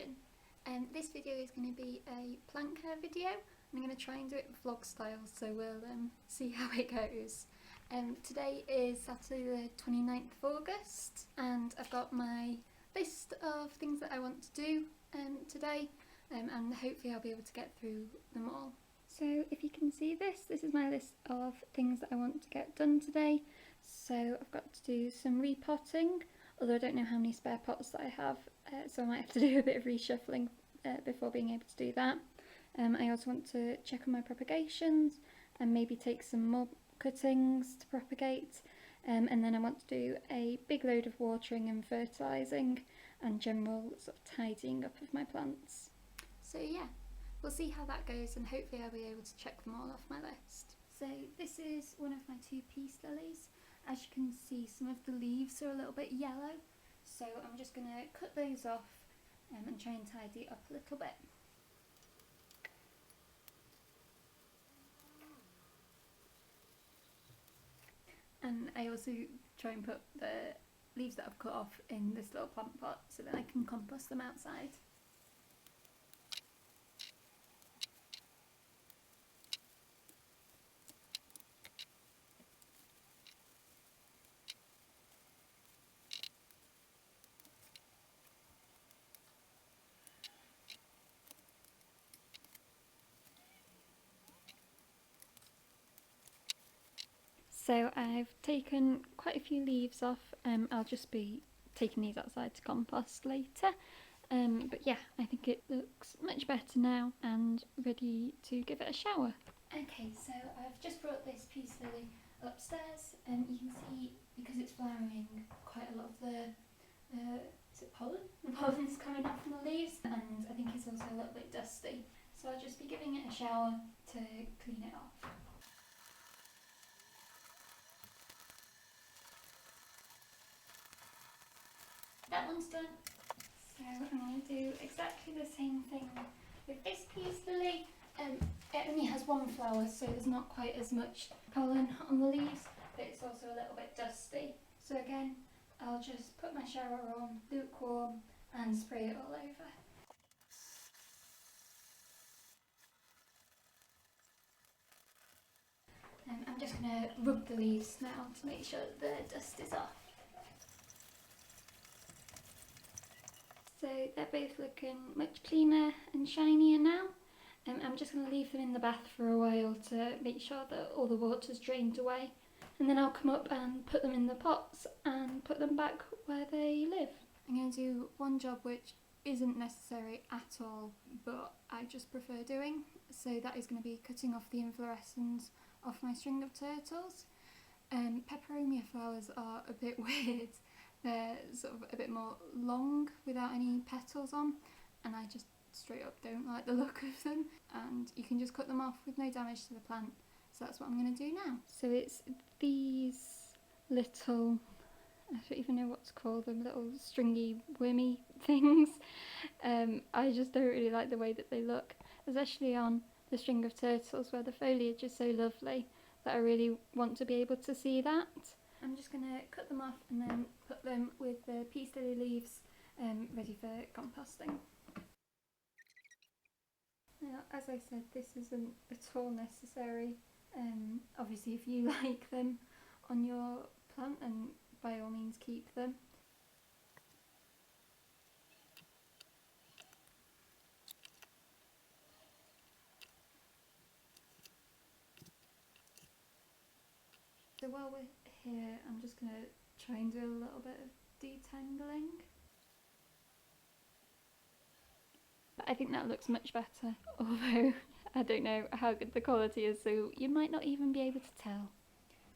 question. This video is going to be a plant care video. I'm going to try and do it vlog style, so we'll see how it goes. Today is Saturday the 29th of August and I've got my list of things that I want to do today, and hopefully I'll be able to get through them all. So if you can see this is my list of things that I want to get done today. So I've got to do some repotting, although I don't know how many spare pots that I have, so I might have to do a bit of reshuffling before being able to do that. I also want to check on my propagations and maybe take some more cuttings to propagate, and then I want to do a big load of watering and fertilising and general sort of tidying up of my plants. So yeah, we'll see how that goes and hopefully I'll be able to check them all off my list. So this is one of my two peace lilies. As you can see, some of the leaves are a little bit yellow, so I'm just going to cut those off and try and tidy it up a little bit. And I also try and put the leaves that I've cut off in this little plant pot so that I can compost them outside. So I've taken quite a few leaves off. I'll just be taking these outside to compost later. But yeah, I think it looks much better now and ready to give it a shower. Okay, so I've just brought this peace lily upstairs, and you can see, because it's flowering, quite a lot of the, is it pollen? The pollen's coming off from the leaves, and I think it's also a little bit dusty. So I'll just be giving it a shower to clean it off. That one's done. So I'm going to do exactly the same thing with this peace lily. It only has one flower, so there's not quite as much pollen on the leaves, but it's also a little bit dusty. So again, I'll just put my shower on lukewarm and spray it all over. I'm just going to rub the leaves now to make sure that the dust is off. So they're both looking much cleaner and shinier now. I'm just going to leave them in the bath for a while to make sure that all the water's drained away. And then I'll come up and put them in the pots and put them back where they live. I'm going to do one job which isn't necessary at all, but I just prefer doing. So that is going to be cutting off the inflorescence off my string of turtles. Peperomia flowers are a bit weird. They're sort of a bit more long without any petals on, and I just straight up don't like the look of them, and you can just cut them off with no damage to the plant. So that's what I'm going to do now. So it's these little, I don't even know what to call them, little stringy wormy things. I just don't really like the way that they look, especially on the string of turtles where the foliage is so lovely that I really want to be able to see that. I'm just going to cut them off and then put them with the peace lily leaves ready for composting. Now, as I said, this isn't at all necessary. Obviously if you like them on your plant, then by all means keep them. So while we're here, I'm just going to try and do a little bit of detangling. I think that looks much better, although I don't know how good the quality is, so you might not even be able to tell.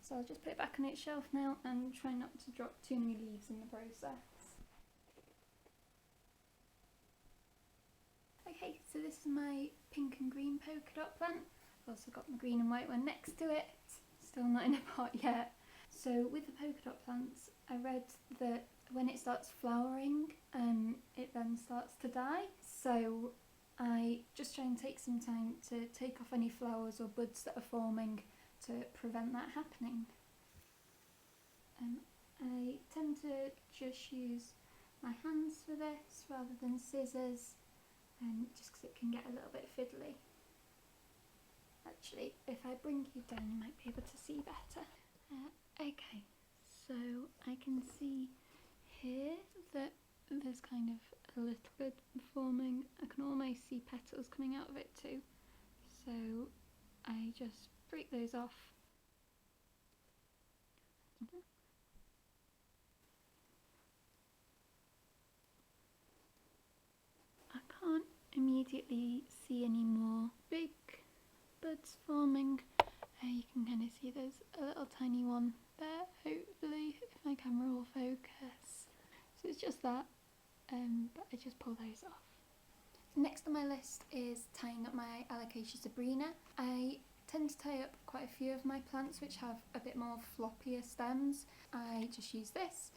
So I'll just put it back on its shelf now and try not to drop too many leaves in the process. Okay, so this is my pink and green polka dot plant. I've also got my green and white one next to it, still not in a pot yet. So with the polka dot plants, I read that when it starts flowering, it then starts to die. So I just try and take some time to take off any flowers or buds that are forming to prevent that happening. I tend to just use my hands for this rather than scissors, just because it can get a little bit fiddly. Actually, if I bring you down you might be able to see better. Okay, so I can see here that there's kind of a little bit forming. I can almost see petals coming out of it too. So I just break those off. I can't immediately see any more big buds forming. You can kind of see there's a little tiny one there, hopefully, if my camera will focus. So it's just that, but I just pull those off. Next on my list is tying up my Alocasia Sabrina. I tend to tie up quite a few of my plants which have a bit more floppier stems. I just use this,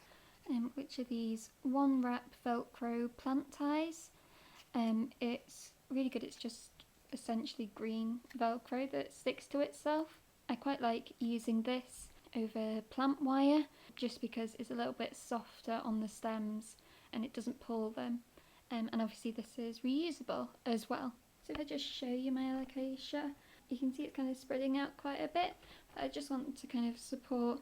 which are these one wrap Velcro plant ties. It's really good. It's just essentially green Velcro that sticks to itself. I quite like using this over plant wire just because it's a little bit softer on the stems and it doesn't pull them. And obviously this is reusable as well. So if I just show you my Alocasia, you can see it's kind of spreading out quite a bit. But I just want to kind of support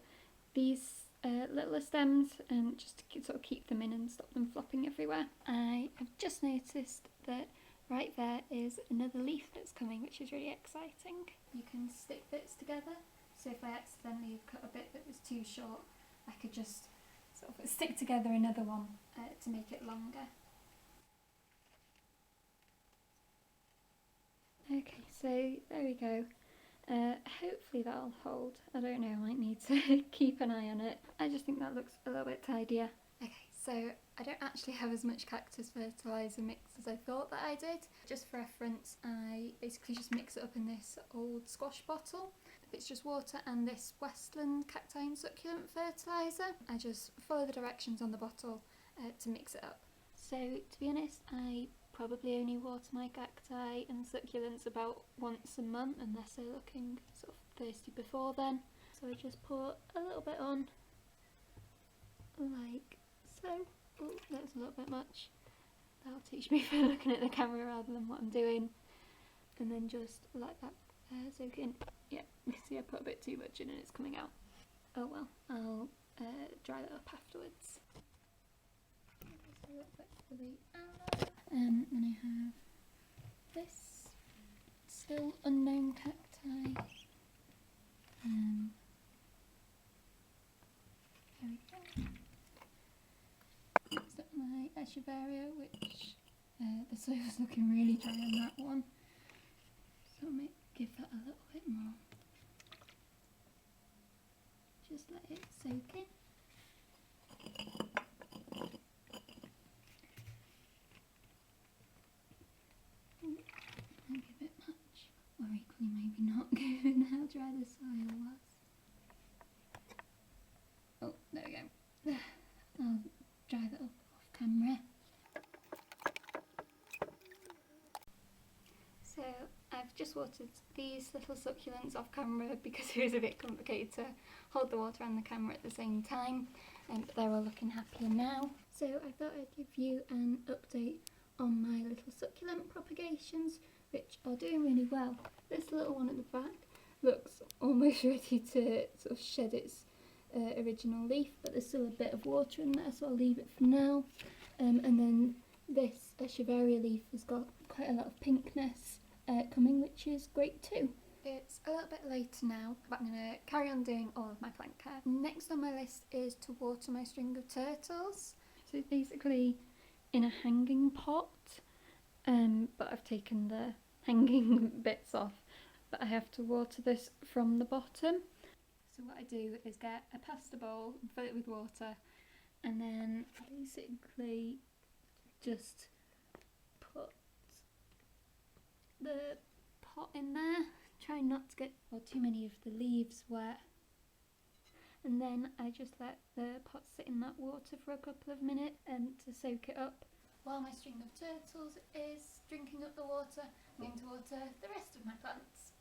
these littler stems and just to sort of keep them in and stop them flopping everywhere. I have just noticed that right there is another leaf that's coming, which is really exciting. You can stick bits together, so if I accidentally cut a bit that was too short, I could just sort of stick together another one to make it longer. Okay, so there we go. Hopefully that'll hold. I don't know, I might need to keep an eye on it. I just think that looks a little bit tidier. Okay, so I don't actually have as much cactus fertiliser mix as I thought that I did. Just for reference, I basically just mix it up in this old squash bottle. It's just water and this Westland cacti and succulent fertiliser. I just follow the directions on the bottle to mix it up. So to be honest, I probably only water my cacti and succulents about once a month unless they're looking sort of thirsty before then. So I just pour a little bit on, like so. Oh, that's a little bit much. That'll teach me for looking at the camera rather than what I'm doing. And then just let that soak in. Yeah, see I put a bit too much in and it's coming out. Oh well, I'll dry that up afterwards. Just a little bit for the aloe. Then I have this still unknown cacti. There we go. Next up my echeveria, which the soil's looking really dry on that one, so I might give that a little bit more. Just let it soak in. Maybe a bit much, or equally maybe not, given how dry the soil was. Oh, there we go. I'll dry that up off camera. So I've just watered these little succulents off camera because it was a bit complicated to hold the water and the camera at the same time, but they're all looking happier now. So I thought I'd give you an update on my little succulent propagations, which are doing really well. This little one at the back looks almost ready to sort of shed its original leaf, but there's still a bit of water in there, so I'll leave it for now. And then this echeveria leaf has got quite a lot of pinkness coming, which is great too. It's a little bit later now, but I'm going to carry on doing all of my plant care. Next on my list is to water my string of turtles. So basically in a hanging pot, but I've taken the hanging bits off, but I have to water this from the bottom. So what I do is get a pasta bowl, fill it with water, and then basically just put the pot in there, try not to get too many of the leaves wet, and then I just let the pot sit in that water for a couple of minutes to soak it up. While my string of turtles is drinking up the water, I'm going to water the rest of my plants.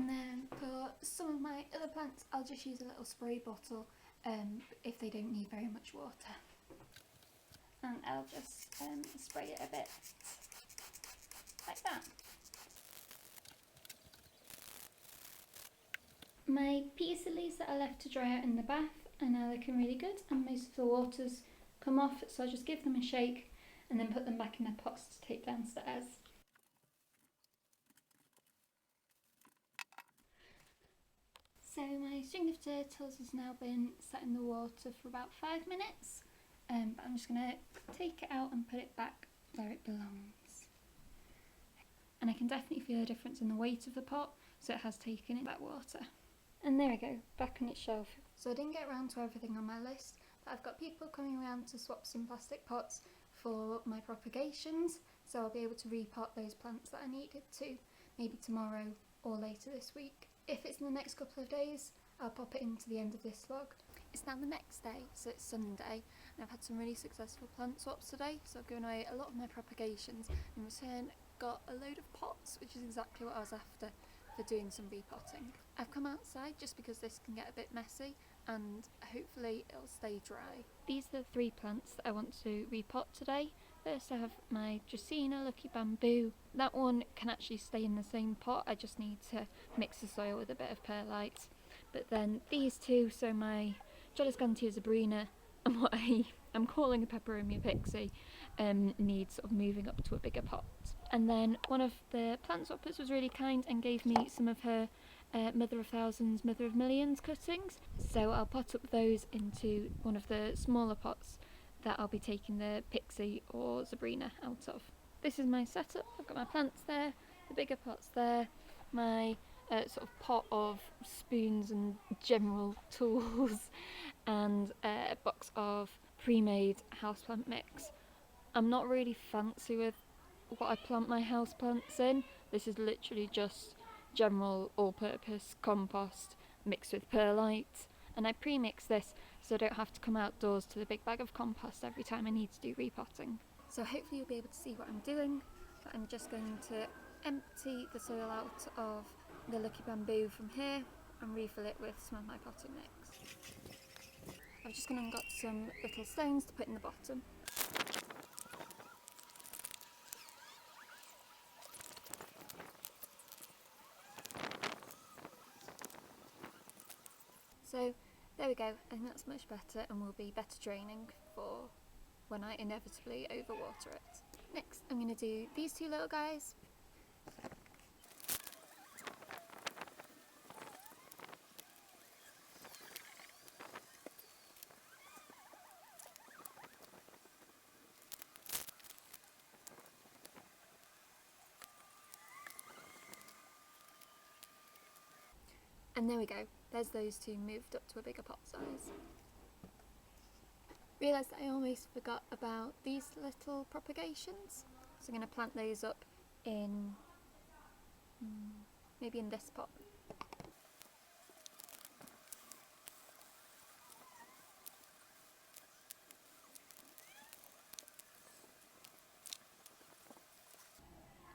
And then for some of my other plants, I'll just use a little spray bottle if they don't need very much water. And I'll just spray it a bit like that. My peace lilies that I left to dry out in the bath are now looking really good, and most of the water's come off, so I'll just give them a shake and then put them back in their pots to take downstairs. So my string of turtles has now been sat in the water for about 5 minutes, but I'm just going to take it out and put it back where it belongs. And I can definitely feel a difference in the weight of the pot, so it has taken in that water. And there we go, back on its shelf. So I didn't get around to everything on my list, but I've got people coming around to swap some plastic pots for my propagations, so I'll be able to repot those plants that I needed to, maybe tomorrow or later this week. If it's in the next couple of days, I'll pop it into the end of this vlog. It's now the next day, so it's Sunday, and I've had some really successful plant swaps today, so I've given away a lot of my propagations. In return, got a load of pots, which is exactly what I was after for doing some repotting. I've come outside just because this can get a bit messy, and hopefully it'll stay dry. These are the 3 plants that I want to repot today. First I have my Dracaena Lucky Bamboo. That one can actually stay in the same pot, I just need to mix the soil with a bit of perlite. But then these 2, so my Jolliscantia Sabrina and what I'm calling a peperomia pixie, need sort of moving up to a bigger pot. And then one of the plant swappers was really kind and gave me some of her Mother of Thousands, Mother of Millions cuttings. So I'll pot up those into one of the smaller pots that I'll be taking the Pixie or Sabrina out of. This is my setup. I've got my plants there, the bigger pots there, my sort of pot of spoons and general tools, and a box of pre-made houseplant mix. I'm not really fancy with what I plant my houseplants in. This is literally just general all-purpose compost mixed with perlite, and I pre-mix this so I don't have to come outdoors to the big bag of compost every time I need to do repotting. So hopefully you'll be able to see what I'm doing, but I'm just going to empty the soil out of the Lucky Bamboo from here and refill it with some of my potting mix. I've just gone and got some little stones to put in the bottom. So there we go, I think that's much better and will be better draining for when I inevitably overwater it. Next I'm going to do these 2 little guys. And there we go, there's those 2 moved up to a bigger pot size. Realised that I almost forgot about these little propagations, so I'm going to plant those up in, maybe in this pot.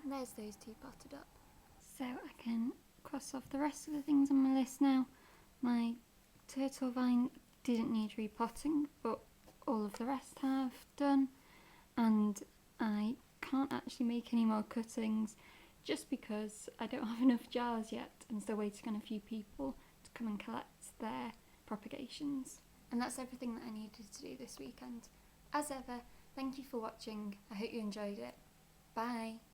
And there's those 2 potted up. So I can cross off the rest of the things on my list now. My turtle vine didn't need repotting, but all of the rest have done, and I can't actually make any more cuttings just because I don't have enough jars yet. I'm still waiting on a few people to come and collect their propagations. And that's everything that I needed to do this weekend. As ever, thank you for watching. I hope you enjoyed it. Bye!